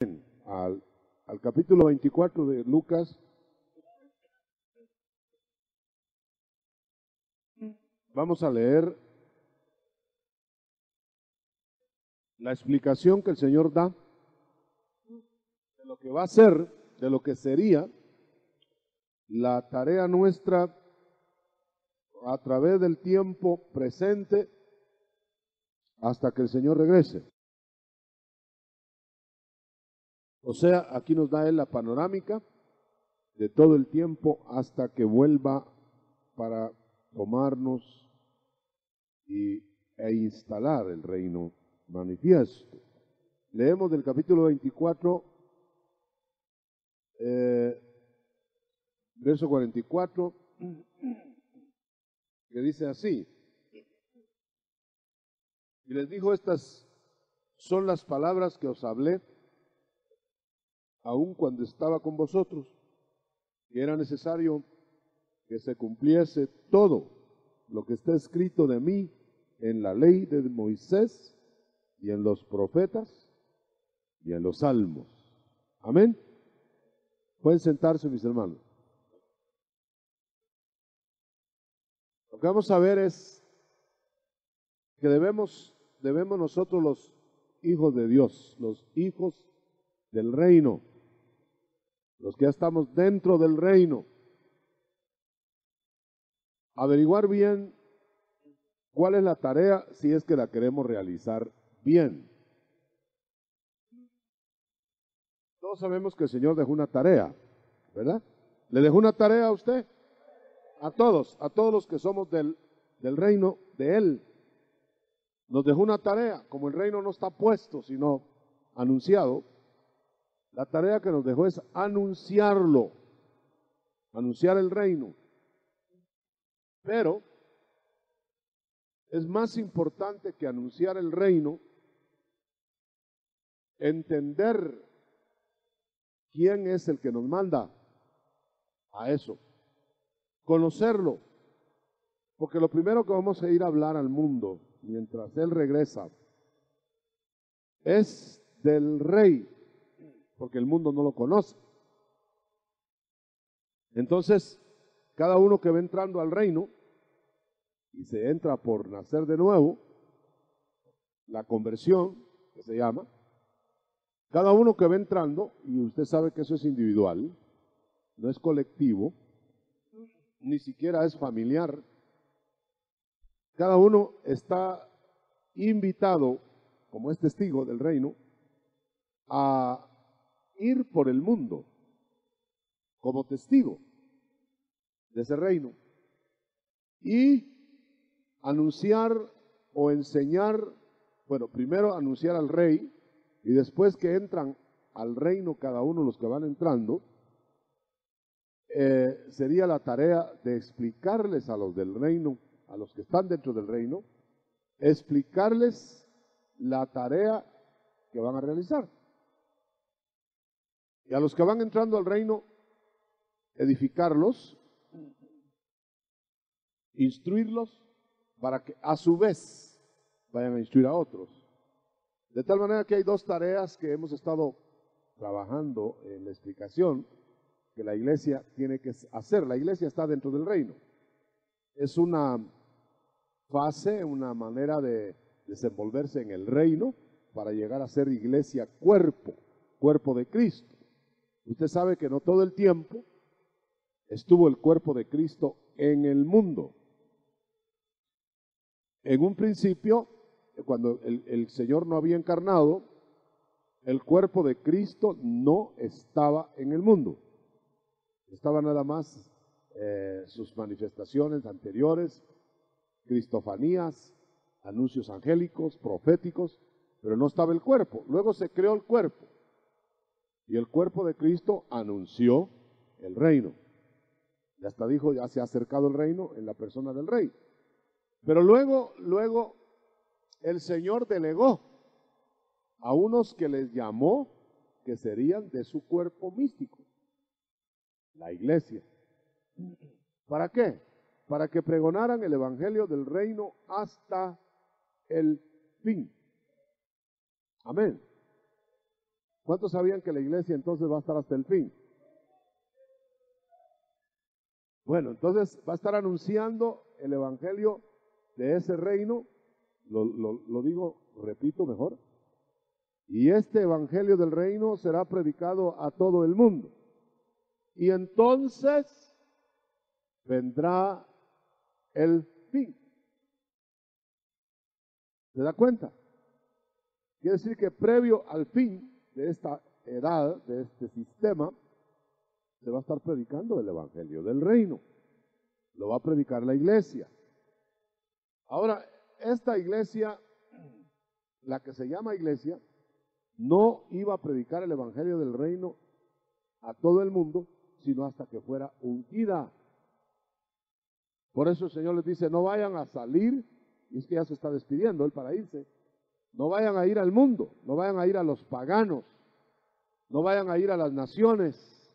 al, al capítulo 24 de Lucas. Vamos a leer la explicación que el Señor da de lo que va a ser, de lo que sería la tarea nuestra a través del tiempo presente hasta que el Señor regrese. O sea, aquí nos da Él la panorámica de todo el tiempo hasta que vuelva para tomarnos e instalar el reino manifiesto. Leemos del capítulo 24, verso 44, que dice así: y les dijo, estas son las palabras que os hablé aun cuando estaba con vosotros, que era necesario que se cumpliese todo lo que está escrito de mí en la ley de Moisés y en los profetas y en los salmos. Amén. Pueden sentarse, mis hermanos. Lo que vamos a ver es que debemos nosotros, los hijos de Dios, los hijos del reino, los que ya estamos dentro del reino, averiguar bien cuál es la tarea si es que la queremos realizar bien. Todos sabemos que el Señor dejó una tarea, ¿verdad? ¿Le dejó una tarea a usted? A todos los que somos del reino de Él. Nos dejó una tarea, como el reino no está puesto, sino anunciado. La tarea que nos dejó es anunciarlo, anunciar el reino. Pero es más importante que anunciar el reino, entender quién es el que nos manda a eso, conocerlo, porque lo primero que vamos a ir a hablar al mundo mientras Él regresa es del Rey, porque el mundo no lo conoce. Entonces, cada uno que va entrando al reino y se entra por nacer de nuevo, la conversión que se llama, cada uno que va entrando, y usted sabe que eso es individual, no es colectivo, ni siquiera es familiar, cada uno está invitado, como es testigo del reino, a ir por el mundo como testigo de ese reino y anunciar o enseñar, bueno, primero anunciar al rey y después que entran al reino cada uno los que van entrando, sería la tarea de explicarles a los del reino, a los que están dentro del reino, explicarles la tarea que van a realizar. Y a los que van entrando al reino, edificarlos, instruirlos, para que a su vez vayan a instruir a otros. De tal manera que hay dos tareas que hemos estado trabajando en la explicación que la iglesia tiene que hacer. La iglesia está dentro del reino. Es una fase, una manera de desenvolverse en el reino para llegar a ser iglesia cuerpo de Cristo. Usted sabe que no todo el tiempo estuvo el cuerpo de Cristo en el mundo. En un principio, cuando el Señor no había encarnado, el cuerpo de Cristo no estaba en el mundo. Estaba nada más sus manifestaciones anteriores, cristofanías, anuncios angélicos, proféticos, pero no estaba el cuerpo. Luego se creó el cuerpo y el cuerpo de Cristo anunció el reino. Y hasta dijo, ya se ha acercado el reino en la persona del rey. Pero luego el Señor delegó a unos que les llamó que serían de su cuerpo místico, la iglesia. ¿Para qué? Para que pregonaran el evangelio del reino hasta el fin. Amén. ¿Cuántos sabían que la iglesia entonces va a estar hasta el fin? Bueno, entonces va a estar anunciando el evangelio de ese reino, lo digo, repito mejor, y este evangelio del reino será predicado a todo el mundo. Y entonces vendrá el fin. ¿Se da cuenta? Quiere decir que previo al fin de esta edad, de este sistema, se va a estar predicando el evangelio del reino. Lo va a predicar la iglesia. Ahora, esta iglesia, la que se llama iglesia, no iba a predicar el evangelio del reino a todo el mundo, sino hasta que fuera ungida. Por eso el Señor les dice, no vayan a salir, y es que ya se está despidiendo Él para irse, no vayan a ir al mundo, no vayan a ir a los paganos, no vayan a ir a las naciones,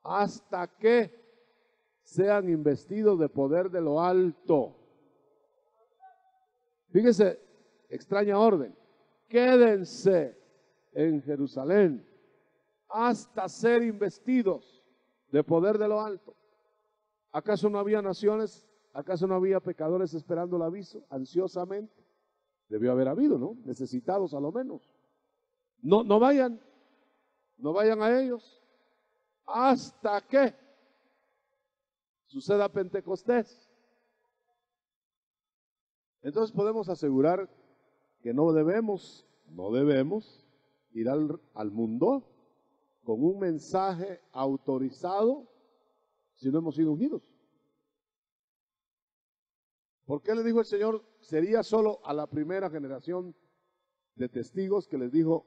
hasta que sean investidos de poder de lo alto. Fíjese, extraña orden, quédense en Jerusalén hasta ser investidos de poder de lo alto. ¿Acaso no había naciones? ¿Acaso no había pecadores esperando el aviso ansiosamente? Debió haber habido, ¿no? Necesitados a lo menos. No vayan a ellos hasta que suceda Pentecostés. Entonces podemos asegurar que no debemos ir al mundo con un mensaje autorizado si no hemos sido ungidos. ¿Por qué le dijo el Señor? ¿Sería solo a la primera generación de testigos que les dijo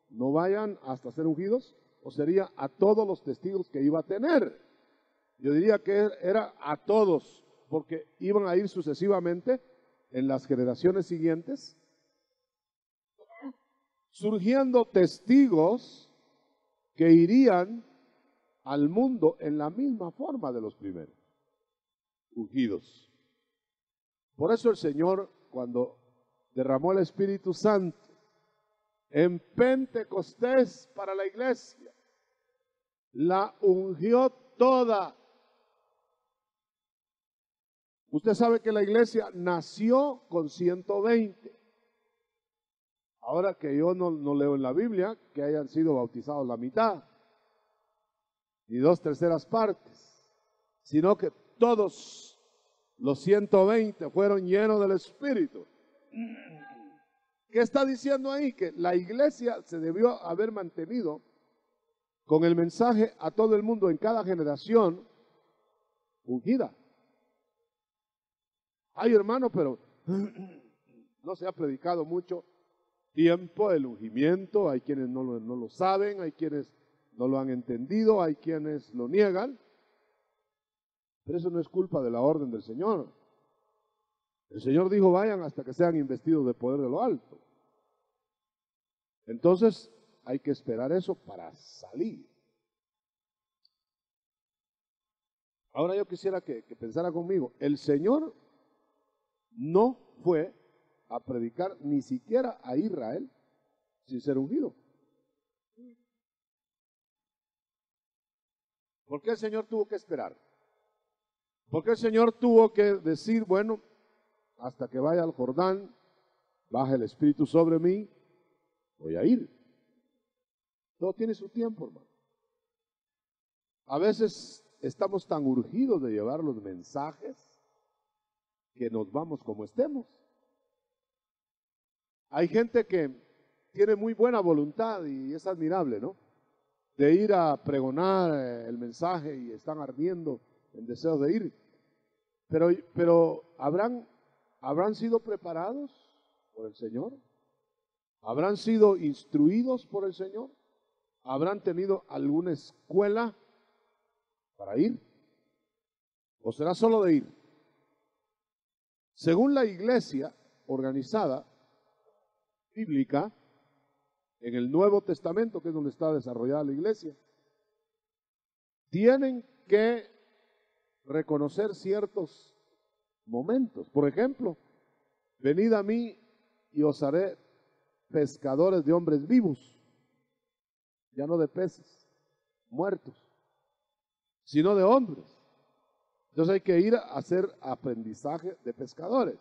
no vayan hasta ser ungidos? ¿O sería a todos los testigos que iba a tener? Yo diría que era a todos, porque iban a ir sucesivamente en las generaciones siguientes, surgiendo testigos que irían al mundo en la misma forma de los primeros, ungidos. Por eso el Señor, cuando derramó el Espíritu Santo en Pentecostés para la iglesia, la ungió toda. Usted sabe que la iglesia nació con 120. Ahora que yo no leo en la Biblia que hayan sido bautizados la mitad, ni 2/3 partes, sino que todos los 120 fueron llenos del Espíritu. ¿Qué está diciendo ahí? Que la iglesia se debió haber mantenido con el mensaje a todo el mundo en cada generación ungida. Ay, hermano, pero no se ha predicado mucho tiempo el ungimiento. Hay quienes no lo saben, hay quienes no lo han entendido, hay quienes lo niegan. Pero eso no es culpa de la orden del Señor. El Señor dijo, vayan hasta que sean investidos de poder de lo alto. Entonces, hay que esperar eso para salir. Ahora yo quisiera que pensara conmigo. El Señor no fue a predicar ni siquiera a Israel sin ser ungido. ¿Por qué el Señor tuvo que esperar? ¿Por qué el Señor tuvo que decir, bueno, hasta que vaya al Jordán, baje el Espíritu sobre mí, voy a ir? Todo tiene su tiempo, hermano. A veces estamos tan urgidos de llevar los mensajes que nos vamos como estemos. Hay gente que tiene muy buena voluntad y es admirable, ¿no? De ir a pregonar el mensaje y están ardiendo en deseos de ir. Pero ¿habrán sido preparados por el Señor? ¿Habrán sido instruidos por el Señor? ¿Habrán tenido alguna escuela para ir? ¿O será solo de ir? Según la iglesia organizada, bíblica, en el Nuevo Testamento, que es donde está desarrollada la iglesia, tienen que reconocer ciertos momentos. Por ejemplo, venid a mí y os haré pescadores de hombres vivos. ya no de peces muertos, sino de hombres. Entonces hay que ir a hacer aprendizaje de pescadores.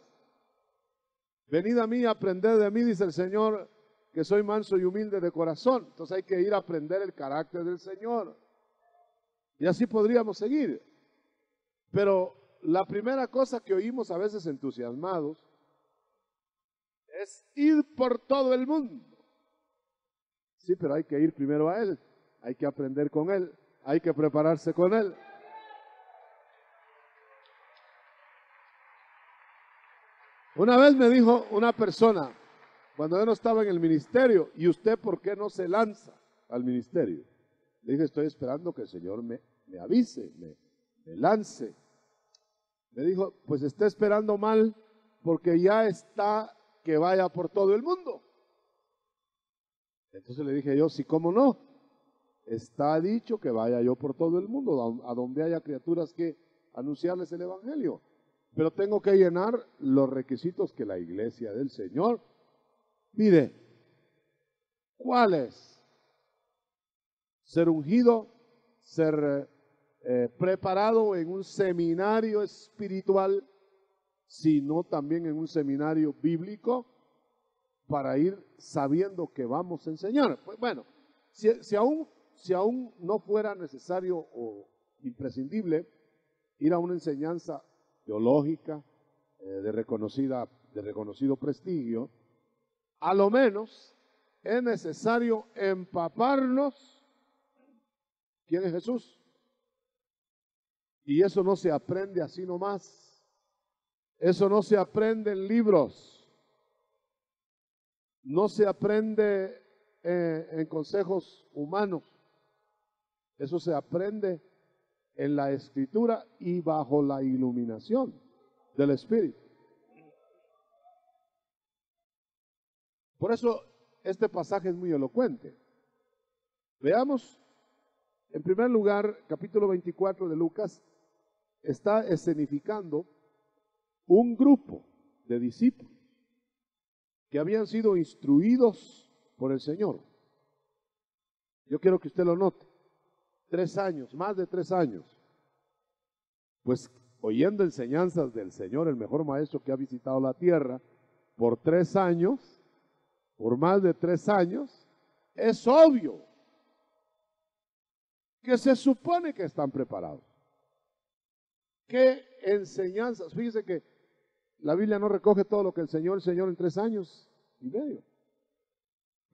Venid a mí y aprended de mí, dice el Señor, que soy manso y humilde de corazón. Entonces hay que ir a aprender el carácter del Señor. Y así podríamos seguir. Pero la primera cosa que oímos a veces entusiasmados es ir por todo el mundo. Sí, pero hay que ir primero a Él, hay que aprender con Él, hay que prepararse con Él. Una vez me dijo una persona, cuando yo no estaba en el ministerio, ¿y usted por qué no se lanza al ministerio? Le dije, estoy esperando que el Señor me avise, me lance. Me dijo, pues está esperando mal, porque ya está que vaya por todo el mundo. Entonces le dije yo, sí, ¿cómo no? Está dicho que vaya yo por todo el mundo, a donde haya criaturas que anunciarles el Evangelio. Pero tengo que llenar los requisitos que la iglesia del Señor pide. ¿Cuáles? Ser ungido, ser preparado en un seminario espiritual, sino también en un seminario bíblico, para ir sabiendo que vamos a enseñar. Pues bueno, si aún no fuera necesario o imprescindible ir a una enseñanza teológica de reconocido prestigio, a lo menos es necesario empaparnos quién es Jesús. Y eso no se aprende así nomás. Eso no se aprende en libros. No se aprende en consejos humanos. Eso se aprende en la Escritura y bajo la iluminación del Espíritu. Por eso este pasaje es muy elocuente. Veamos, en primer lugar, capítulo 24 de Lucas está escenificando un grupo de discípulos que habían sido instruidos por el Señor. Yo quiero que usted lo note. 3 años, más de 3 años, pues oyendo enseñanzas del Señor, el mejor maestro que ha visitado la tierra, por 3 años, por más de 3 años, es obvio que se supone que están preparados. ¿Qué enseñanzas? Fíjese que la Biblia no recoge todo lo que enseñó el Señor en 3 años y medio.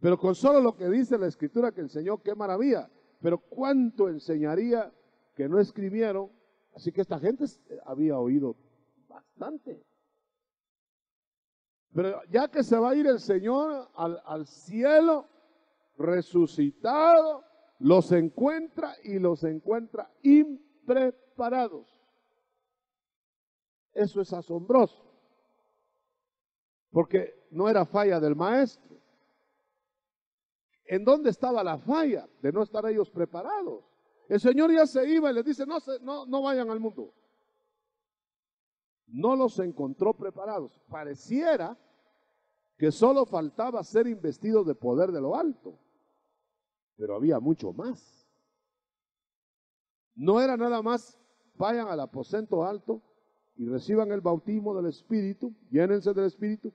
Pero con solo lo que dice la Escritura que enseñó, qué maravilla. Pero cuánto enseñaría que no escribieron. Así que esta gente había oído bastante. Pero ya que se va a ir el Señor al cielo, resucitado, los encuentra y los encuentra impreparados. Eso es asombroso. Porque no era falla del maestro. ¿En dónde estaba la falla de no estar ellos preparados? El Señor ya se iba y les dice, no vayan al mundo. No los encontró preparados. Pareciera que solo faltaba ser investidos de poder de lo alto. Pero había mucho más. No era nada más, vayan al aposento alto y reciban el bautismo del Espíritu, llénense del Espíritu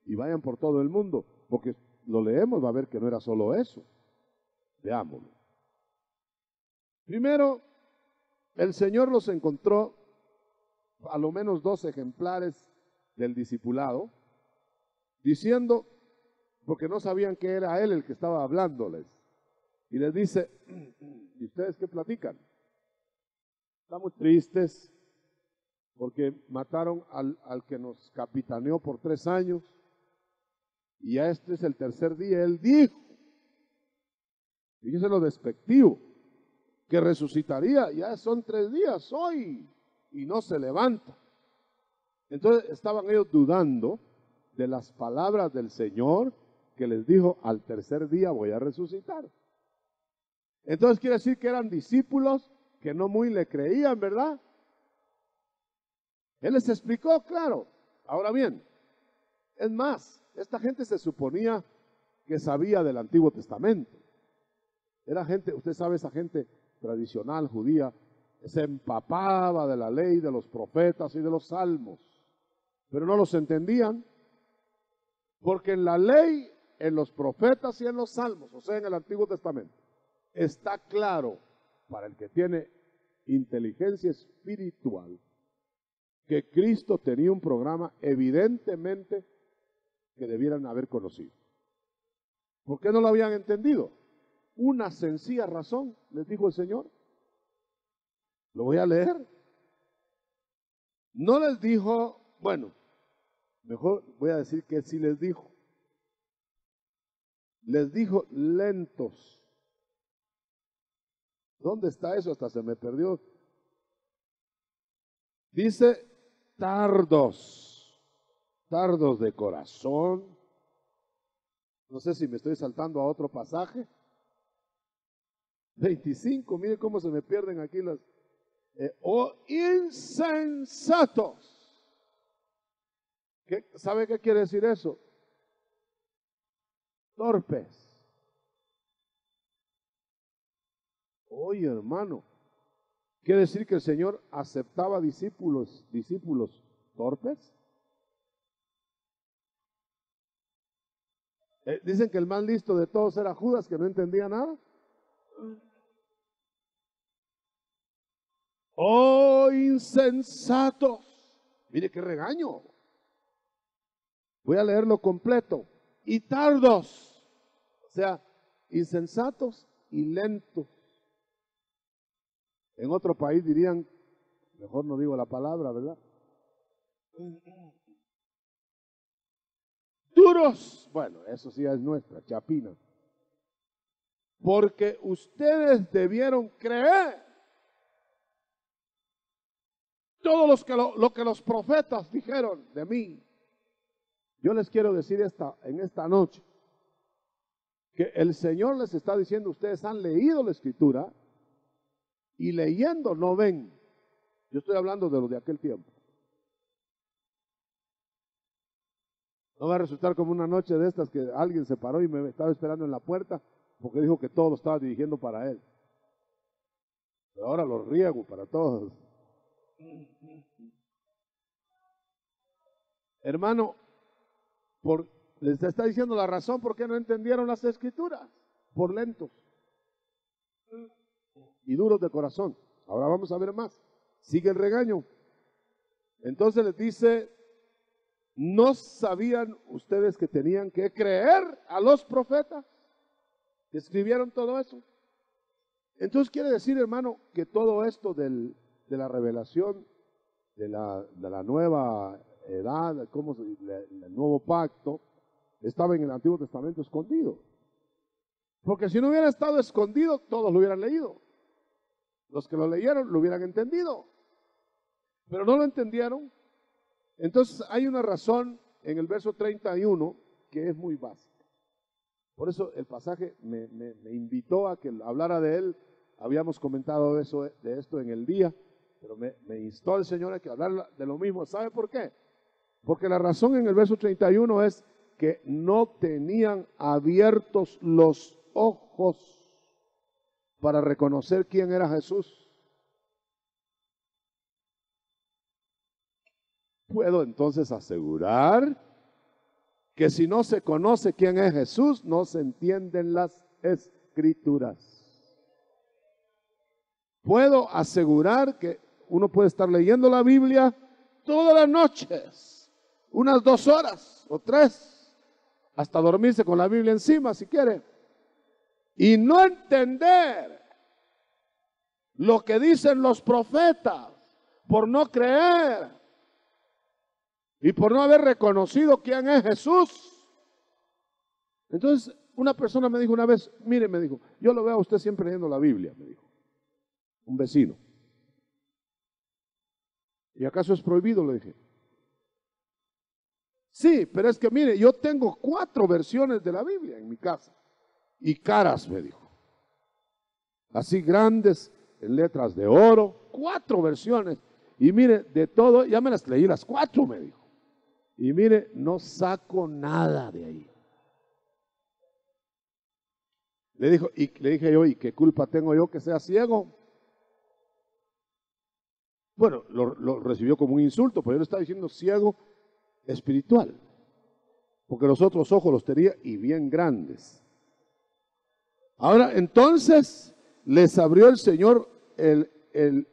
y vayan por todo el mundo. Porque lo leemos, va a ver que no era solo eso. Veámoslo. Primero, el Señor los encontró a lo menos 2 ejemplares del discipulado, diciendo, porque no sabían que era Él el que estaba hablándoles, y les dice, ¿y ustedes qué platican? Estamos tristes porque mataron al que nos capitaneó por 3 años, y ya este es el 3er día. Él dijo, fíjese lo despectivo, que resucitaría, ya son 3 días hoy, y no se levanta. Entonces estaban ellos dudando de las palabras del Señor, que les dijo, al 3er día voy a resucitar. Entonces quiere decir que eran discípulos que no muy le creían, ¿verdad? Él les explicó, claro. Ahora bien, es más, esta gente se suponía que sabía del Antiguo Testamento. Era gente, usted sabe, esa gente tradicional judía, se empapaba de la ley, de los profetas y de los salmos, pero no los entendían, porque en la ley, en los profetas y en los salmos, o sea, en el Antiguo Testamento, está claro para el que tiene inteligencia espiritual que Cristo tenía un programa evidentemente que debieran haber conocido. ¿Por qué no lo habían entendido? Una sencilla razón, les dijo el Señor. Lo voy a leer. No les dijo, bueno, mejor voy a decir que sí les dijo. Les dijo lentos. ¿Dónde está eso? Hasta se me perdió. Dice tardos, tardos de corazón. No sé si me estoy saltando a otro pasaje. 25, mire cómo se me pierden aquí las. O insensatos. ¿Sabe qué quiere decir eso? Torpes. Oye, hermano, ¿quiere decir que el Señor aceptaba discípulos torpes? Dicen que el más listo de todos era Judas, que no entendía nada. Oh, insensatos. Mire qué regaño. Voy a leerlo completo. Y tardos. O sea, insensatos y lentos. En otro país dirían, mejor no digo la palabra, ¿verdad? Duros. Bueno, eso sí es nuestra, chapina. Porque ustedes debieron creer todo lo que los profetas dijeron de mí. Yo les quiero decir en esta noche que el Señor les está diciendo, ustedes han leído la Escritura y leyendo no ven. Yo estoy hablando de lo de aquel tiempo. No va a resultar como una noche de estas que alguien se paró y me estaba esperando en la puerta porque dijo que todo lo estaba dirigiendo para él. Pero ahora lo riego para todos. Hermano, les está diciendo la razón por qué no entendieron las Escrituras. Por lentos y duros de corazón. Ahora vamos a ver más. Sigue el regaño. Entonces les dice, ¿no sabían ustedes que tenían que creer a los profetas que escribieron todo eso? Entonces quiere decir, hermano, que todo esto de la revelación de la nueva edad, el nuevo pacto, estaba en el Antiguo Testamento escondido. Porque si no hubiera estado escondido, todos lo hubieran leído. Los que lo leyeron lo hubieran entendido. Pero no lo entendieron. Entonces hay una razón en el verso 31 que es muy básica. Por eso el pasaje me invitó a que hablara de él. Habíamos comentado de esto en el día, pero me instó el Señor a que hablara de lo mismo. ¿Sabe por qué? Porque la razón en el verso 31 es que no tenían abiertos los ojos para reconocer quién era Jesús. Puedo entonces asegurar que si no se conoce quién es Jesús, no se entienden las Escrituras. Puedo asegurar que uno puede estar leyendo la Biblia todas las noches, unas 2 horas o 3, hasta dormirse con la Biblia encima si quiere, y no entender lo que dicen los profetas por no creer y por no haber reconocido quién es Jesús. Entonces una persona me dijo una vez, mire, me dijo, yo lo veo a usted siempre leyendo la Biblia, me dijo, un vecino. ¿Y acaso es prohibido? Le dije. Sí, pero es que mire, yo tengo 4 versiones de la Biblia en mi casa. Y caras, me dijo. Así grandes, en letras de oro, 4 versiones. Y mire, de todo, ya me las leí las 4, me dijo. Y mire, no saco nada de ahí. Le dijo, y le dije yo, ¿y qué culpa tengo yo que sea ciego? Bueno, lo recibió como un insulto, pero yo le estaba diciendo ciego espiritual, porque los otros ojos los tenía y bien grandes. Ahora, entonces, les abrió el Señor,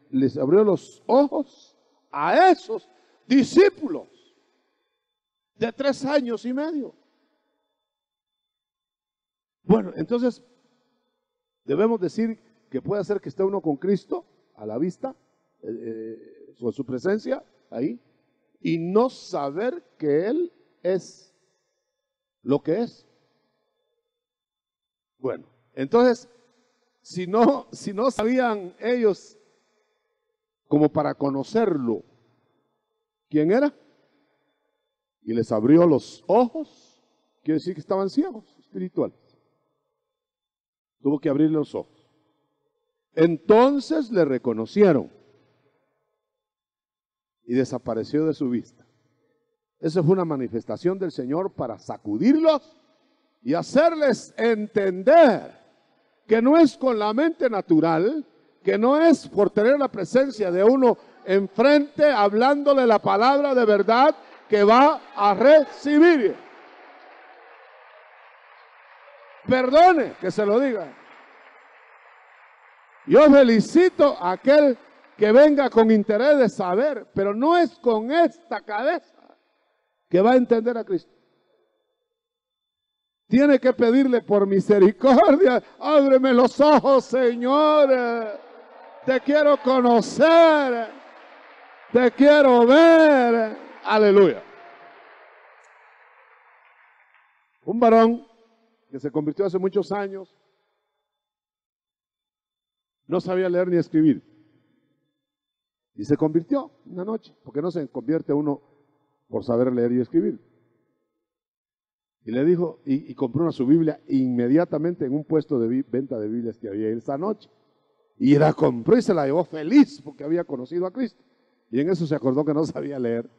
les abrió los ojos a esos discípulos de 3 años y medio. Bueno, entonces, debemos decir que puede ser que esté uno con Cristo a la vista, con su presencia ahí, y no saber que Él es lo que es. Bueno, entonces, si no sabían ellos como para conocerlo, ¿quién era? Y les abrió los ojos, quiere decir que estaban ciegos espirituales. Tuvo que abrirle los ojos. Entonces le reconocieron y desapareció de su vista. Esa fue una manifestación del Señor para sacudirlos y hacerles entender que no es con la mente natural, que no es por tener la presencia de uno enfrente hablándole la palabra de verdad que va a recibir. Perdone que se lo diga. Yo felicito a aquel que venga con interés de saber, pero no es con esta cabeza que va a entender a Cristo. Tiene que pedirle por misericordia, ábreme los ojos, Señor. Te quiero conocer, te quiero ver. Aleluya. Un varón que se convirtió hace muchos años, no sabía leer ni escribir. Y se convirtió una noche, porque no se convierte uno por saber leer y escribir. Y le dijo, y compró su Biblia inmediatamente en un puesto de venta de Biblias que había esa noche. Y la compró y se la llevó feliz porque había conocido a Cristo. Y en eso se acordó que no sabía leer.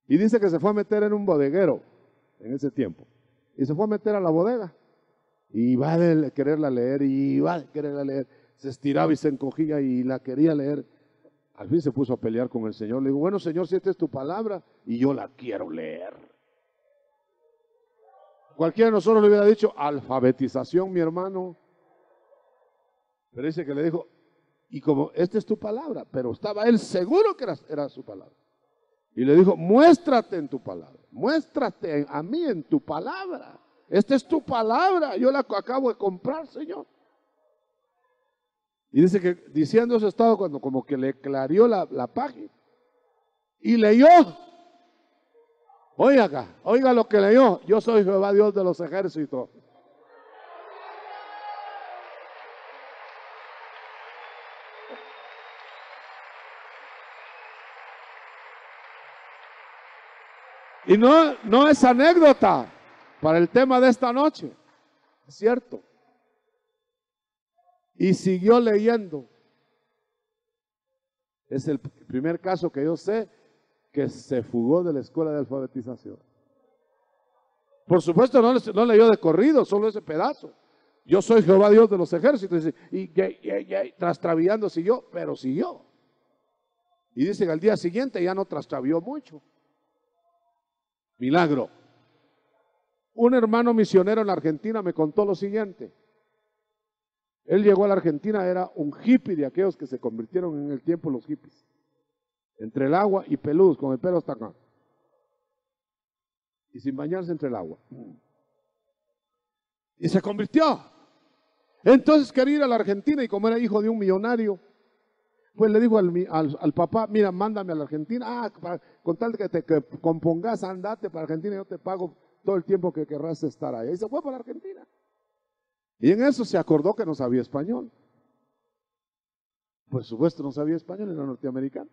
Y dice que se fue a meter en un bodeguero en ese tiempo. Y se fue a meter a la bodega. Y va a quererla leer, y va a quererla leer. Se estiraba y se encogía y la quería leer. Al fin se puso a pelear con el Señor. Le digo, bueno, Señor, si esta es tu palabra, y yo la quiero leer. Cualquiera de nosotros le hubiera dicho, alfabetización, mi hermano. Pero dice que le dijo, y como esta es tu palabra, pero estaba él seguro que era su palabra. Y le dijo, muéstrate en tu palabra, muéstrate a mí en tu palabra. Esta es tu palabra, yo la acabo de comprar, Señor. Y dice que diciendo eso estaba cuando como que le clareó la página. Y leyó. Oiga lo que leyó. Yo soy Jehová Dios de los ejércitos. Y no es anécdota para el tema de esta noche. Es cierto. Y siguió leyendo. Es el primer caso que yo sé que se fugó de la escuela de alfabetización. Por supuesto no leyó de corrido, solo ese pedazo. Yo soy Jehová Dios de los ejércitos. Y trastrabillando siguió, pero siguió. Y dice que al día siguiente ya no trastravió mucho. Milagro. Un hermano misionero en la Argentina me contó lo siguiente. Él llegó a la Argentina, era un hippie de aquellos que se convirtieron en el tiempo los hippies. Entre el agua y peludos, con el pelo hasta acá. Y sin bañarse entre el agua. Y se convirtió. Entonces quería ir a la Argentina y como era hijo de un millonario, pues le dijo al papá, mira, mándame a la Argentina, con tal que te compongas, andate para Argentina, yo te pago todo el tiempo que querrás estar ahí. Y se fue para la Argentina. Y en eso se acordó que no sabía español. Por supuesto no sabía español, era norteamericano.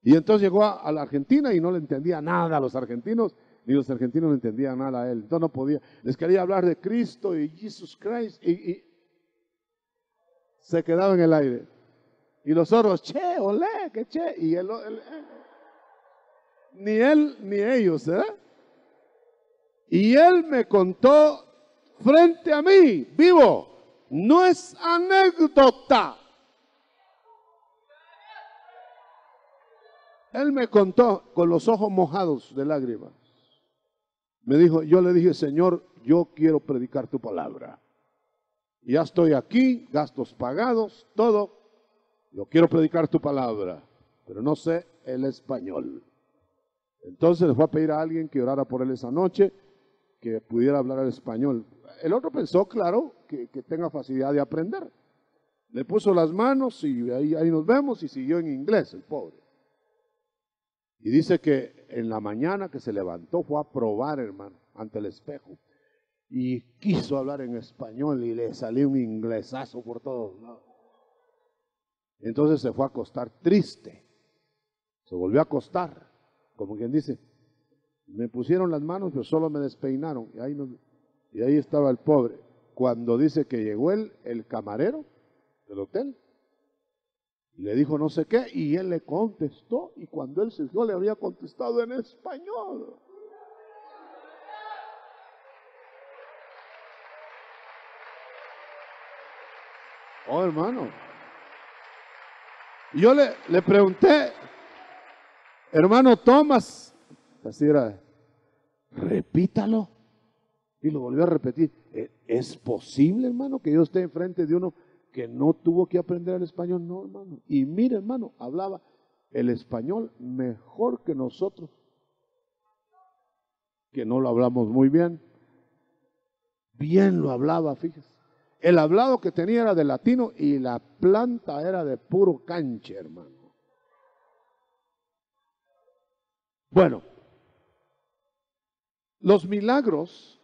Y entonces llegó a la Argentina y no le entendía nada a los argentinos, ni los argentinos le entendían nada a él. Entonces no podía, les quería hablar de Cristo y Jesus Christ y se quedaba en el aire. Y los otros, che, olé, que che. Y ni él ni ellos, ¿eh? Y él me contó frente a mí, vivo. No es anécdota. Él me contó con los ojos mojados de lágrimas. Me dijo, yo le dije, Señor, yo quiero predicar tu palabra. Ya estoy aquí, gastos pagados, todo. Yo quiero predicar tu palabra, pero no sé el español. Entonces le fue a pedir a alguien que orara por él esa noche, que pudiera hablar el español. El otro pensó, claro, que tenga facilidad de aprender. Le puso las manos y ahí nos vemos y siguió en inglés, el pobre. Y dice que en la mañana que se levantó fue a probar, hermano, ante el espejo. Y quiso hablar en español y le salió un inglesazo por todos lados. Entonces se fue a acostar triste. Se volvió a acostar. Como quien dice, me pusieron las manos, pero solo me despeinaron. Y ahí estaba el pobre. Cuando dice que llegó el camarero del hotel, le dijo no sé qué, y él le contestó, y cuando él se fijó le había contestado en español. Oh, hermano. Y yo le pregunté, hermano Tomás, así era, repítalo. Y lo volvió a repetir. ¿Es posible, hermano, que yo esté enfrente de uno que no tuvo que aprender el español? No, hermano. Y mire, hermano, hablaba el español mejor que nosotros, que no lo hablamos muy bien. Bien lo hablaba, fíjese. El hablado que tenía era de latino y la planta era de puro canche, hermano. Bueno, los milagros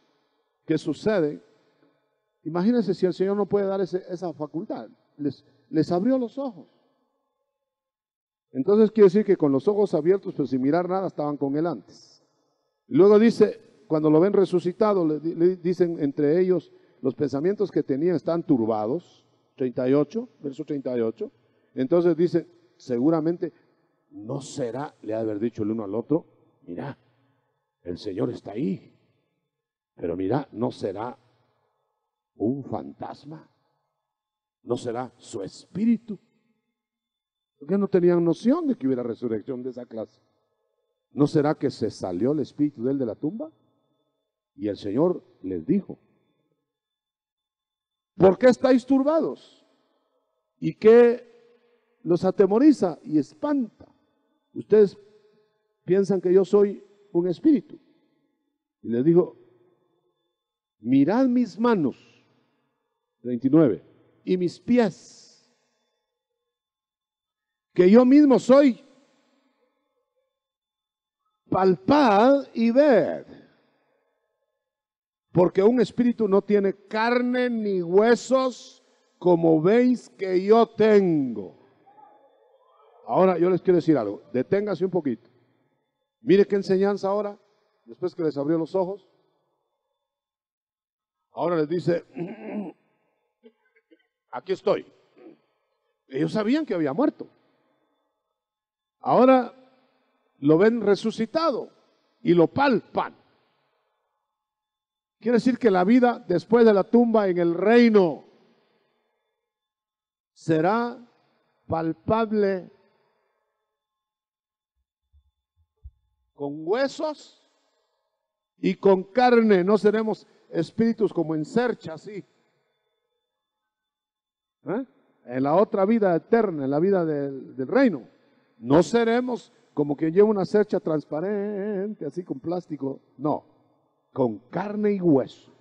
que suceden, imagínense si el Señor no puede dar esa facultad. Les abrió los ojos. Entonces quiere decir que con los ojos abiertos, pero sin mirar nada, estaban con Él antes. Y luego dice, cuando lo ven resucitado, le dicen entre ellos, los pensamientos que tenían están turbados. 38, verso 38. Entonces dice, seguramente no será, le ha de haber dicho el uno al otro, mira, el Señor está ahí. Pero mira, no será un fantasma, no será su espíritu. Porque no tenían noción de que hubiera resurrección de esa clase. ¿No será que se salió el espíritu de él de la tumba? Y el Señor les dijo, ¿por qué estáis turbados? ¿Y qué los atemoriza y espanta? Ustedes piensan que yo soy un espíritu. Y les dijo, mirad mis manos, 29, y mis pies, que yo mismo soy. Palpad y ved, porque un espíritu no tiene carne ni huesos, como veis que yo tengo. Ahora yo les quiero decir algo, deténgase un poquito. Mire qué enseñanza ahora, después que les abrió los ojos. Ahora les dice, aquí estoy. Ellos sabían que había muerto. Ahora lo ven resucitado y lo palpan. Quiere decir que la vida después de la tumba en el reino será palpable con huesos y con carne. No seremos espíritus como en cercha, así. En la otra vida eterna, en la vida del reino. No seremos como quien lleva una cercha transparente, así con plástico. No, con carne y hueso.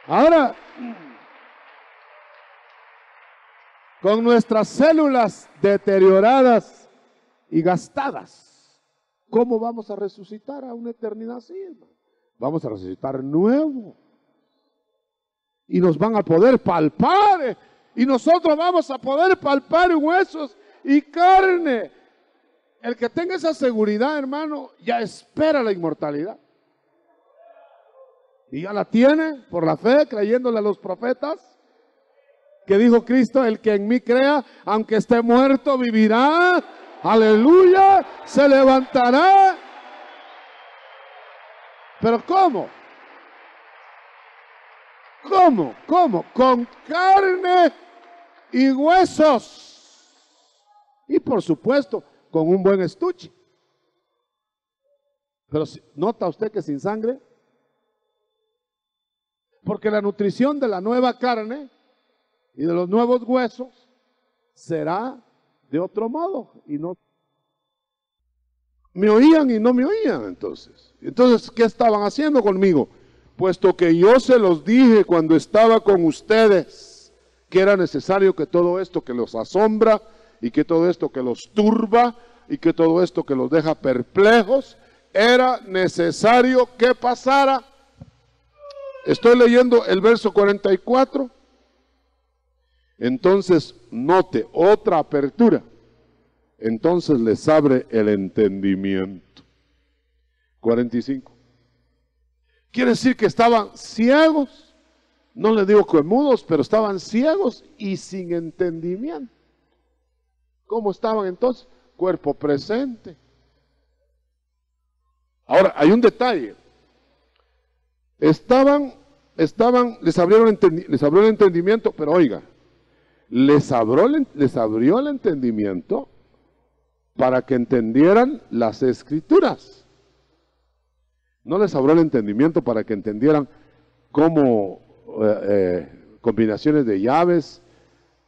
Ahora, con nuestras células deterioradas y gastadas, ¿cómo vamos a resucitar a una eternidad así, hermano? Vamos a resucitar nuevo. Y nos van a poder palpar. Y nosotros vamos a poder palpar huesos y carne. El que tenga esa seguridad, hermano, ya espera la inmortalidad. Y ya la tiene por la fe, creyéndole a los profetas. Que dijo Cristo, el que en mí crea, aunque esté muerto, vivirá. Aleluya, se levantará. ¿Pero cómo? ¿Cómo? ¿Cómo? Con carne y huesos. Y por supuesto, con un buen estuche. Pero ¿nota usted que sin sangre? Porque la nutrición de la nueva carne y de los nuevos huesos será de otro modo. Y no me oían y no me oían entonces. Entonces, ¿qué estaban haciendo conmigo? Puesto que yo se los dije cuando estaba con ustedes, que era necesario que todo esto que los asombra y que todo esto que los turba y que todo esto que los deja perplejos, era necesario que pasara. Estoy leyendo el verso 44. Entonces, note otra apertura. Entonces les abre el entendimiento. 45. Quiere decir que estaban ciegos. No les digo que mudos, pero estaban ciegos y sin entendimiento. ¿Cómo estaban entonces? Cuerpo presente. Ahora, hay un detalle. Les abrió el entendimiento, pero oiga, les abrió el entendimiento para que entendieran las Escrituras. No les abrió el entendimiento para que entendieran cómo combinaciones de llaves,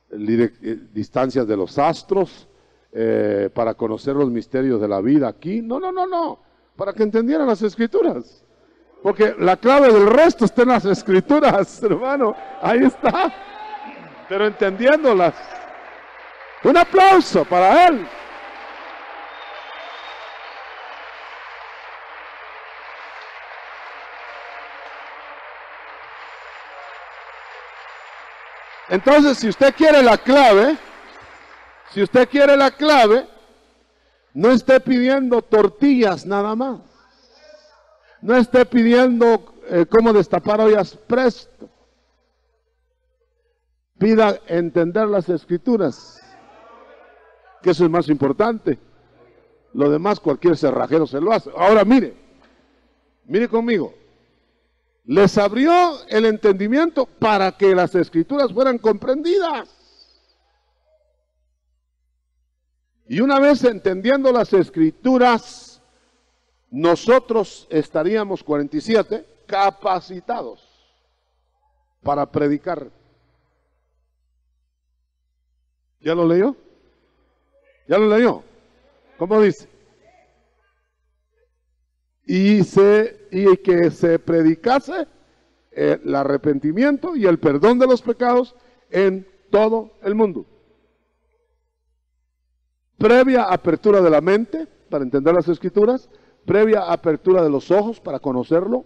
distancias de los astros, para conocer los misterios de la vida aquí. No, para que entendieran las Escrituras. Porque la clave del resto está en las Escrituras, hermano. Ahí está. Pero entendiéndolas. Un aplauso para él. Entonces, si usted quiere la clave, no esté pidiendo tortillas nada más. No esté pidiendo cómo destapar ollas presto. Pida entender las Escrituras, que eso es más importante. Lo demás cualquier cerrajero se lo hace. Ahora mire conmigo. Les abrió el entendimiento para que las Escrituras fueran comprendidas. Y una vez entendiendo las Escrituras, nosotros estaríamos, 47, capacitados para predicar. ¿Ya lo leyó? ¿Ya lo leyó? ¿Cómo dice? Y que se predicase el arrepentimiento y el perdón de los pecados en todo el mundo. Previa apertura de la mente para entender las Escrituras, previa apertura de los ojos para conocerlo,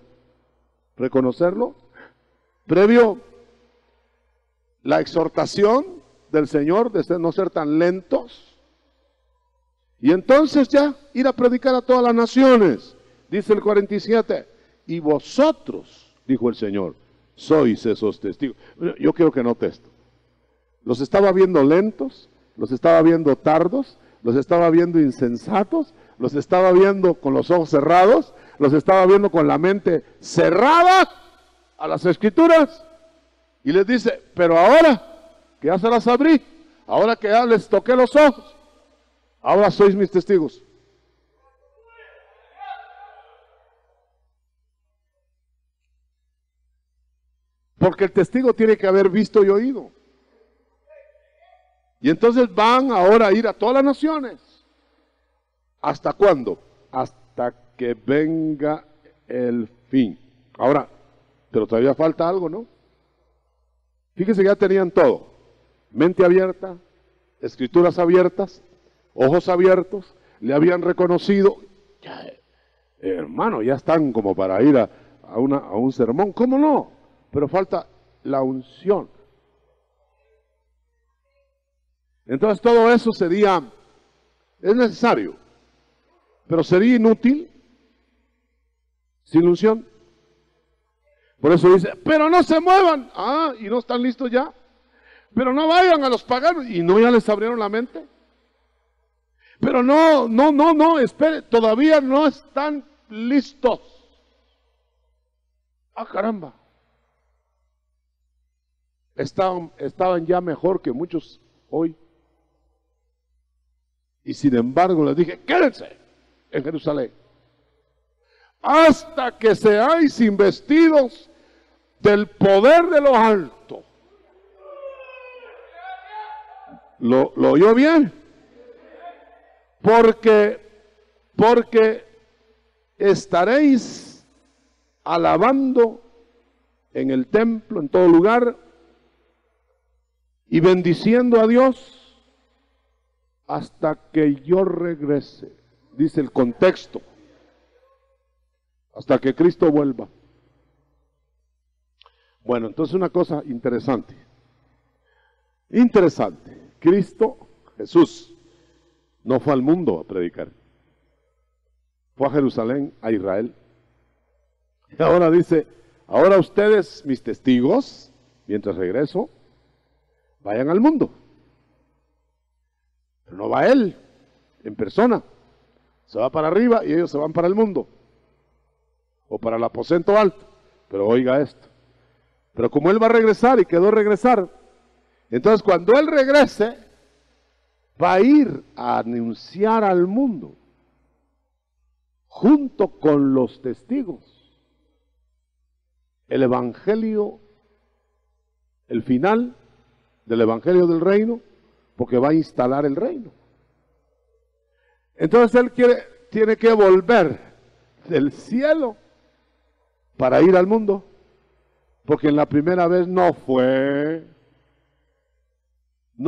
reconocerlo, previo la exhortación del Señor de no ser tan lentos, y entonces ya ir a predicar a todas las naciones. Dice el 47, y vosotros, dijo el Señor, sois esos testigos. Yo quiero que note esto. Los estaba viendo lentos, los estaba viendo tardos, los estaba viendo insensatos, los estaba viendo con los ojos cerrados, los estaba viendo con la mente cerrada a las Escrituras. Y les dice, pero ahora que ya se las abrí, ahora que ya les toqué los ojos, ahora sois mis testigos. Porque el testigo tiene que haber visto y oído. Y entonces van ahora a ir a todas las naciones. ¿Hasta cuándo? Hasta que venga el fin. Ahora, pero todavía falta algo, ¿no? Fíjense que ya tenían todo. Mente abierta, Escrituras abiertas, ojos abiertos, le habían reconocido. Ya, hermano, ya están como para ir a un sermón. ¿Cómo no? Pero falta la unción. Entonces todo eso es necesario, pero sería inútil sin unción. Por eso dice, pero no se muevan. Ah, y no están listos ya. Pero no vayan a los paganos. Y no ya les abrieron la mente. Pero no, espere, todavía no están listos. Ah, caramba. Estaban ya mejor que muchos hoy. Y sin embargo les dije, quédense en Jerusalén hasta que seáis investidos del poder de lo alto. ¿Lo oyó bien? Porque estaréis alabando en el templo, en todo lugar, y bendiciendo a Dios hasta que yo regrese. Dice el contexto, hasta que Cristo vuelva. Bueno, entonces una cosa interesante. Cristo, Jesús, no fue al mundo a predicar. Fue a Jerusalén, a Israel. Y ahora dice, ahora ustedes, mis testigos, mientras regreso, vayan al mundo. Pero no va él en persona. Se va para arriba y ellos se van para el mundo. O para el aposento alto. Pero oiga esto. Pero como él va a regresar y quedó regresar, entonces cuando él regrese, va a ir a anunciar al mundo, junto con los testigos, el evangelio, el final del evangelio del reino, porque va a instalar el reino. Entonces él tiene que volver del cielo para ir al mundo, porque en la primera vez no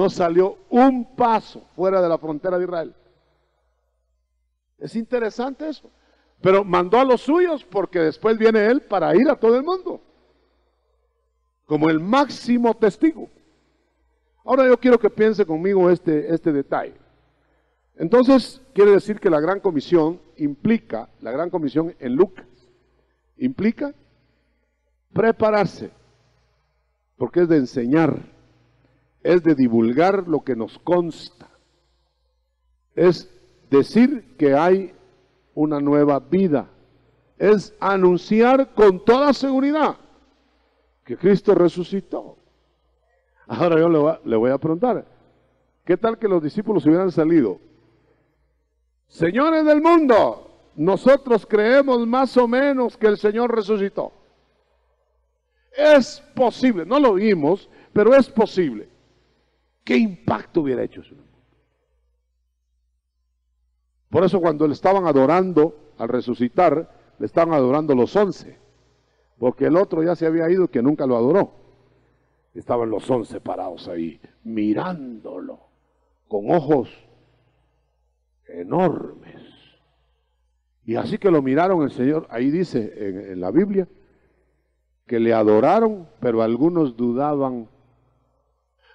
salió un paso fuera de la frontera de Israel. Es interesante eso. Pero mandó a los suyos porque después viene él para ir a todo el mundo, como el máximo testigo. Ahora yo quiero que piense conmigo este detalle. Entonces, quiere decir que la gran comisión implica, la gran comisión en Lucas, implica prepararse, porque es de enseñar, es de divulgar lo que nos consta, es decir que hay una nueva vida, es anunciar con toda seguridad que Cristo resucitó. Ahora yo le voy a preguntar, ¿qué tal que los discípulos hubieran salido? Señores del mundo, nosotros creemos más o menos que el Señor resucitó. Es posible, no lo vimos, pero es posible. ¿Qué impacto hubiera hecho eso? Por eso cuando le estaban adorando al resucitar, le estaban adorando los 11, porque el otro ya se había ido que nunca lo adoró. Estaban los 11 parados ahí, mirándolo, con ojos enormes. Y así que lo miraron el Señor, ahí dice en la Biblia, que le adoraron, pero algunos dudaban.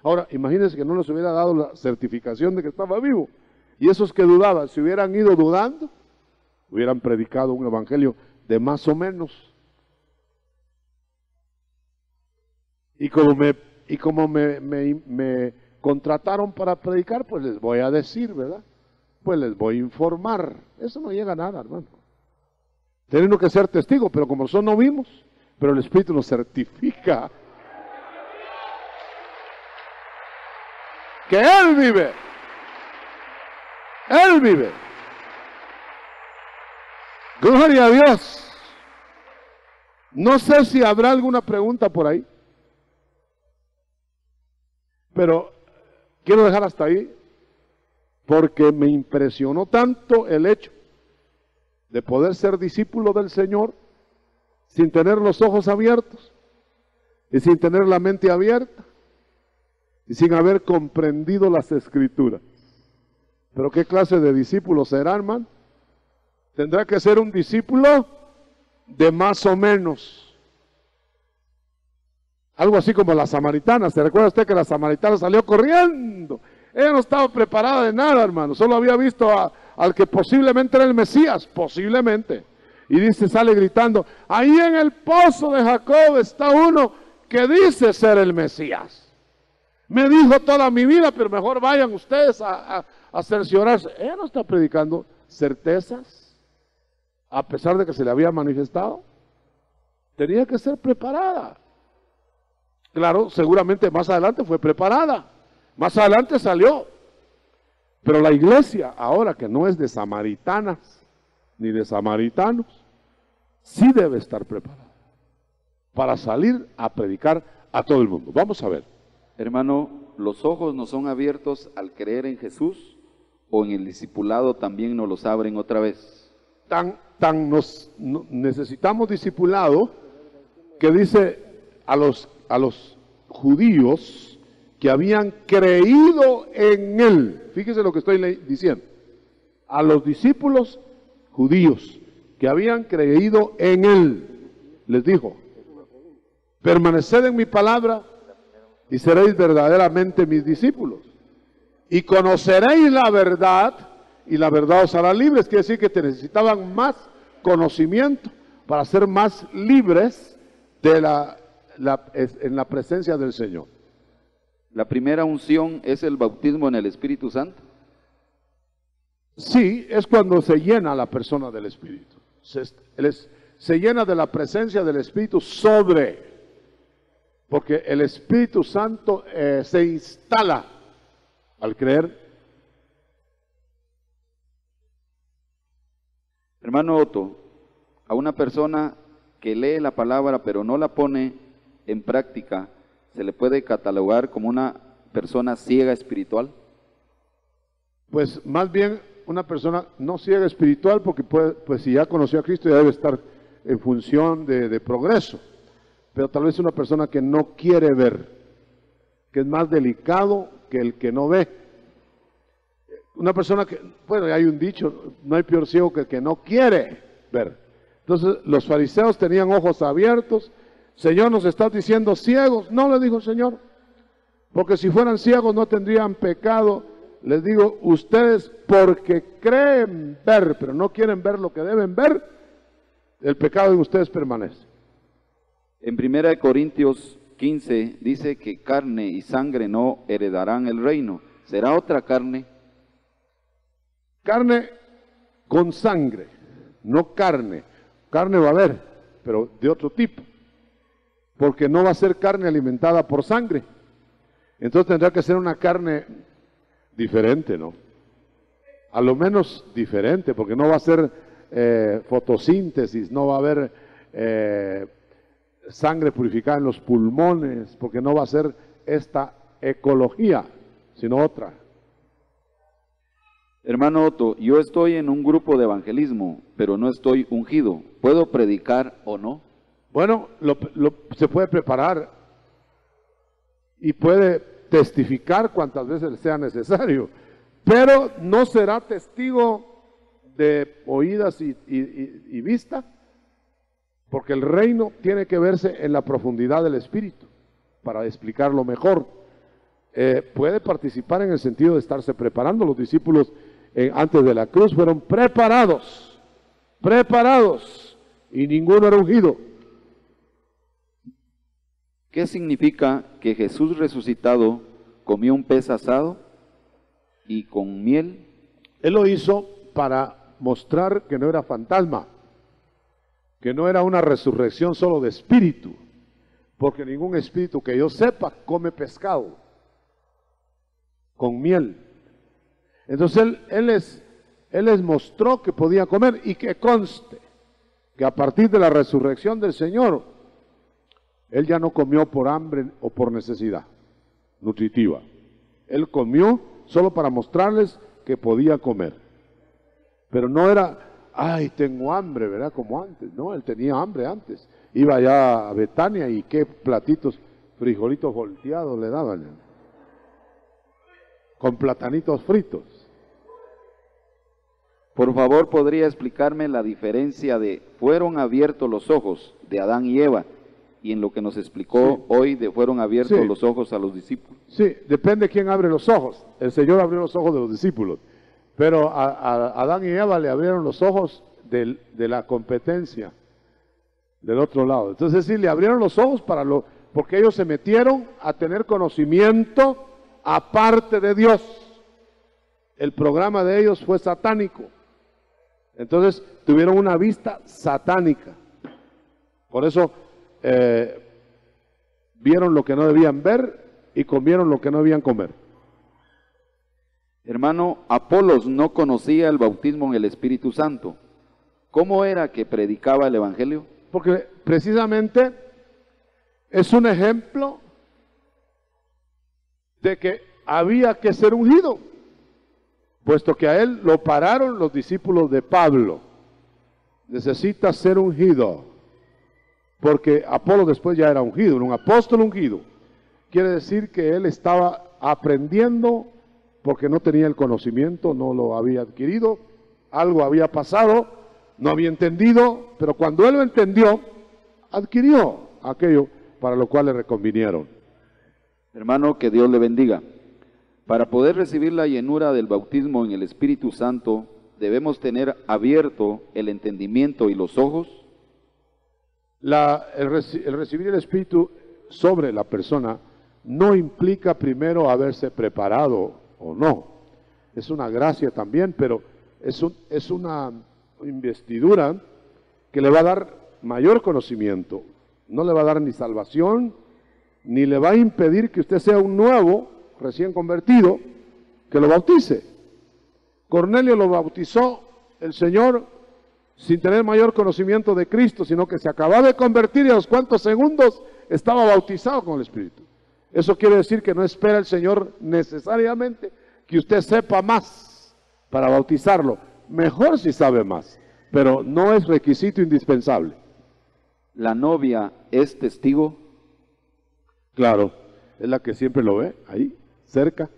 Ahora, imagínense que no les hubiera dado la certificación de que estaba vivo. Y esos que dudaban, si hubieran ido dudando, hubieran predicado un evangelio de más o menos. Y como me contrataron para predicar, pues les voy a decir, ¿verdad? Pues les voy a informar. Eso no llega a nada, hermano. Tenemos que ser testigos, pero como nosotros no vimos, pero el Espíritu nos certifica que Él vive. Él vive. Gloria a Dios. No sé si habrá alguna pregunta por ahí, pero quiero dejar hasta ahí porque me impresionó tanto el hecho de poder ser discípulo del Señor sin tener los ojos abiertos y sin tener la mente abierta y sin haber comprendido las Escrituras. Pero ¿qué clase de discípulo será, hermano? Tendrá que ser un discípulo de más o menos. Algo así como la samaritana. ¿Se recuerda usted que la samaritana salió corriendo? Ella no estaba preparada de nada, hermano. Solo había visto al que posiblemente era el Mesías, posiblemente. Y dice, sale gritando, ahí en el pozo de Jacob está uno que dice ser el Mesías. Me dijo toda mi vida, pero mejor vayan ustedes a cerciorarse. Ella no está predicando certezas, a pesar de que se le había manifestado. Tenía que ser preparada. Claro, seguramente más adelante fue preparada. Más adelante salió. Pero la iglesia, ahora que no es de samaritanas ni de samaritanos, sí debe estar preparada para salir a predicar a todo el mundo. Vamos a ver. Hermano, ¿los ojos nos son abiertos al creer en Jesús o en el discipulado también nos los abren otra vez? Necesitamos discipulado que dice a los judíos que habían creído en él. Fíjese lo que estoy diciendo. A los discípulos judíos que habían creído en él, les dijo: permaneced en mi palabra y seréis verdaderamente mis discípulos. Y conoceréis la verdad, y la verdad os hará libres. Quiere decir que necesitaban más conocimiento para ser más libres de en la presencia del Señor. ¿La primera unción es el bautismo en el Espíritu Santo? Sí, es cuando se llena la persona del Espíritu. Se llena de la presencia del Espíritu porque el Espíritu Santo se instala al creer. Hermano Otto, a una persona que lee la palabra pero no la pone en práctica, ¿se le puede catalogar como una persona ciega espiritual? Pues más bien una persona no ciega espiritual, porque pues si ya conoció a Cristo ya debe estar en función de progreso, pero tal vez una persona que no quiere ver, que es más delicado que el que no ve. Una persona que, bueno, hay un dicho, no hay peor ciego que el que no quiere ver. Entonces los fariseos tenían ojos abiertos. Señor, ¿nos estás diciendo ciegos? No, le dijo el Señor, porque si fueran ciegos no tendrían pecado. Les digo, ustedes porque creen ver, pero no quieren ver lo que deben ver, el pecado de ustedes permanece. En 1 Corintios 15 dice que carne y sangre no heredarán el reino. ¿Será otra carne? Carne con sangre, no carne. Carne va a haber, pero de otro tipo, porque no va a ser carne alimentada por sangre. Entonces tendrá que ser una carne diferente, ¿no? A lo menos diferente, porque no va a ser fotosíntesis, no va a haber sangre purificada en los pulmones, porque no va a ser esta ecología, sino otra. Hermano Otto, yo estoy en un grupo de evangelismo, pero no estoy ungido. ¿Puedo predicar o no? Bueno, se puede preparar y puede testificar cuantas veces sea necesario, pero no será testigo de oídas y vista, porque el reino tiene que verse en la profundidad del Espíritu, para explicarlo mejor. Puede participar en el sentido de estarse preparando. Los discípulos antes de la cruz fueron preparados, y ninguno era ungido. ¿Qué significa que Jesús resucitado comió un pez asado y con miel? Él lo hizo para mostrar que no era fantasma, que no era una resurrección solo de espíritu, porque ningún espíritu que yo sepa come pescado con miel. Entonces él les mostró que podía comer, y que conste que a partir de la resurrección del Señor, él ya no comió por hambre o por necesidad nutritiva. Él comió solo para mostrarles que podía comer. Pero no era, ay, tengo hambre, ¿verdad? Como antes. No, él tenía hambre antes. Iba allá a Betania y qué platitos, frijolitos volteados le daban, con platanitos fritos. Por favor, ¿podría explicarme la diferencia de fueron abiertos los ojos de Adán y Eva y en lo que nos explicó hoy de fueron abiertos los ojos a los discípulos? Sí, depende de quién abre los ojos. El Señor abrió los ojos de los discípulos, pero a Adán y Eva le abrieron los ojos de la competencia del otro lado. Entonces sí, le abrieron los ojos porque ellos se metieron a tener conocimiento aparte de Dios. El programa de ellos fue satánico. Entonces tuvieron una vista satánica. Por eso vieron lo que no debían ver y comieron lo que no debían comer. Hermano, Apolos no conocía el bautismo en el Espíritu Santo. ¿Cómo era que predicaba el Evangelio? Porque precisamente es un ejemplo de que había que ser ungido, puesto que a él lo pararon los discípulos de Pablo. Necesita ser ungido, porque Apolo después ya era ungido, era un apóstol ungido. Quiere decir que él estaba aprendiendo porque no tenía el conocimiento, no lo había adquirido, algo había pasado, no había entendido, pero cuando él lo entendió, adquirió aquello para lo cual le reconvinieron. Hermano, que Dios le bendiga. Para poder recibir la llenura del bautismo en el Espíritu Santo, ¿debemos tener abierto el entendimiento y los ojos? El recibir el Espíritu sobre la persona no implica primero haberse preparado o no. Es una gracia también, pero es una investidura que le va a dar mayor conocimiento. No le va a dar ni salvación, ni le va a impedir que usted sea un nuevo, recién convertido, que lo bautice. Cornelio lo bautizó el Señor sin tener mayor conocimiento de Cristo, sino que se acababa de convertir y a los cuantos segundos estaba bautizado con el Espíritu. Eso quiere decir que no espera el Señor necesariamente que usted sepa más para bautizarlo. Mejor si sabe más, pero no es requisito indispensable. ¿La novia es testigo? Claro, es la que siempre lo ve, ahí, cerca.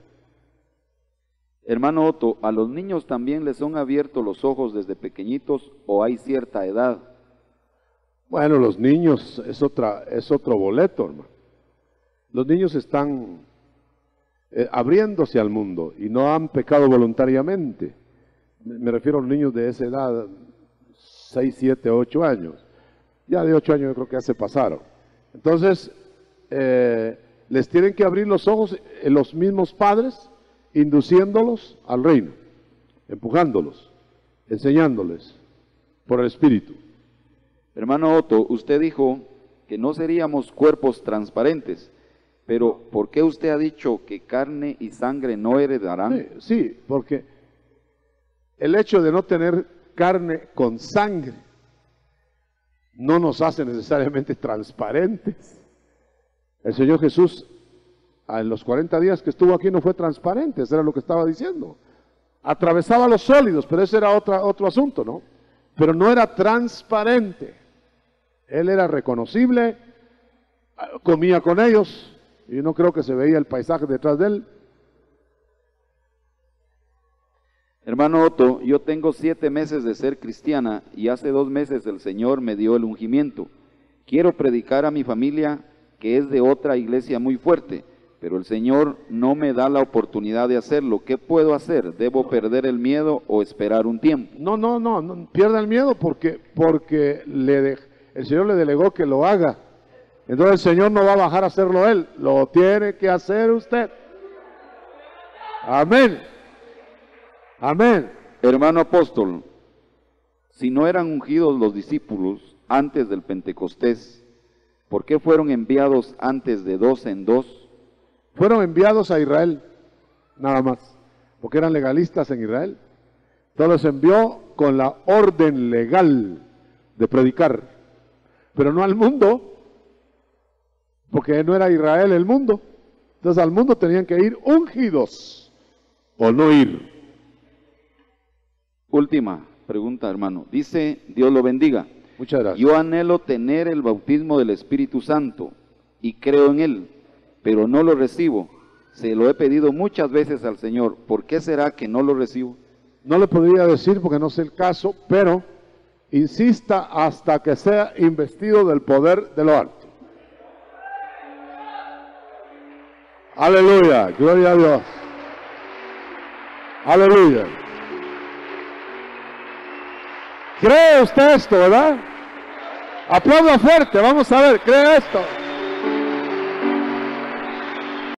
Hermano Otto, ¿a los niños también les son abiertos los ojos desde pequeñitos o hay cierta edad? Bueno, los niños es otro boleto, hermano. Los niños están abriéndose al mundo y no han pecado voluntariamente. Me refiero a los niños de esa edad, 6, 7, 8 años. Ya de 8 años yo creo que ya se pasaron. Entonces, les tienen que abrir los ojos los mismos padres, induciéndolos al reino, empujándolos, enseñándoles por el Espíritu. Hermano Otto, usted dijo que no seríamos cuerpos transparentes, pero ¿por qué usted ha dicho que carne y sangre no heredarán? Sí, porque el hecho de no tener carne con sangre no nos hace necesariamente transparentes. El Señor Jesús, en los 40 días que estuvo aquí, no fue transparente, eso era lo que estaba diciendo. Atravesaba los sólidos, pero ese era otro asunto, ¿no? Pero no era transparente. Él era reconocible, comía con ellos, y no creo que se veía el paisaje detrás de él. Hermano Otto, yo tengo 7 meses de ser cristiana y hace 2 meses el Señor me dio el ungimiento. Quiero predicar a mi familia que es de otra iglesia muy fuerte, pero el Señor no me da la oportunidad de hacerlo. ¿Qué puedo hacer? ¿Debo perder el miedo o esperar un tiempo? No pierda el miedo porque el Señor le delegó que lo haga. Entonces el Señor no va a bajar a hacerlo Él, lo tiene que hacer usted. Amén. Amén. Hermano apóstol, si no eran ungidos los discípulos antes del Pentecostés, ¿por qué fueron enviados antes de 2 en 2? Fueron enviados a Israel, nada más, porque eran legalistas en Israel. Entonces los envió con la orden legal de predicar, pero no al mundo, porque no era Israel el mundo. Entonces al mundo tenían que ir ungidos o no ir. Última pregunta, hermano. Dice, Dios lo bendiga. Muchas gracias. Yo anhelo tener el bautismo del Espíritu Santo y creo en él, pero no lo recibo. Se lo he pedido muchas veces al Señor. ¿Por qué será que no lo recibo? No le podría decir porque no sé el caso, pero insista hasta que sea investido del poder de lo alto. Aleluya, gloria a Dios. Aleluya. ¿Cree usted esto, verdad? Aplauda fuerte, vamos a ver, ¿cree esto?